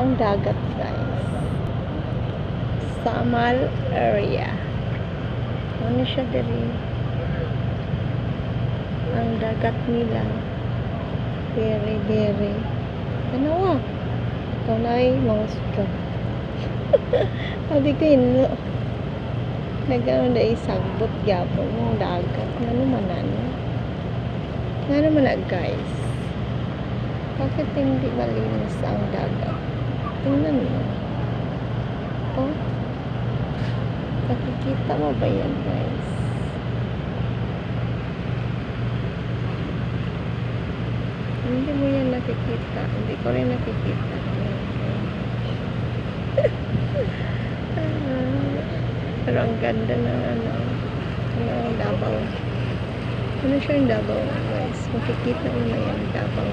ang dagat, guys. Samal area. Ano siya diri? Ang dagat nila. Very. Ano ah? Ito na ay mga suka. Hindi ko yun. Nagano na isagbot gyapon ng dagat. Ano man ano? Ano man na, guys? Bakit hindi malinis ang dagat? Tingnan mo. Oh. Nakikita mo ba yan, guys? Hindi mo yan nakikita. Hindi ko rin nakikita. Pero ang ganda ng ang Davao. Ano siya yung Davao, guys? Makikita mo na yan, Davao.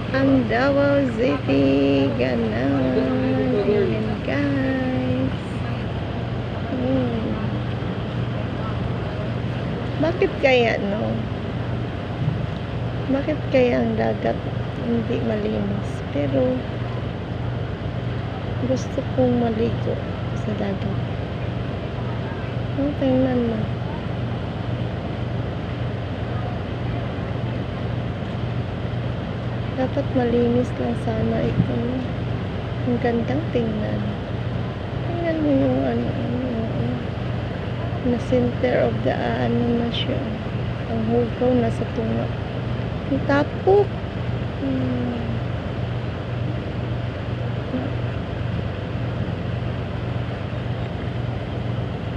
Ang Davao City. Ganon. Ayan, guys. Bakit kaya, no? Bakit kaya ang dagat hindi malinis? Pero gusto kong maligo sa dagat. Tingnan mo. Dapat malinis lang sana ito. Ang gandang tingnan. Tingnan mo yung na center of the na siya. Ang hugaw nasa tunga. Ang tapok.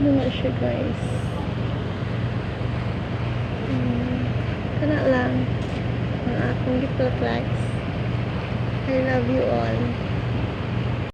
Ano na siya, guys? Kana lang ang akong gift, guys. I love you all.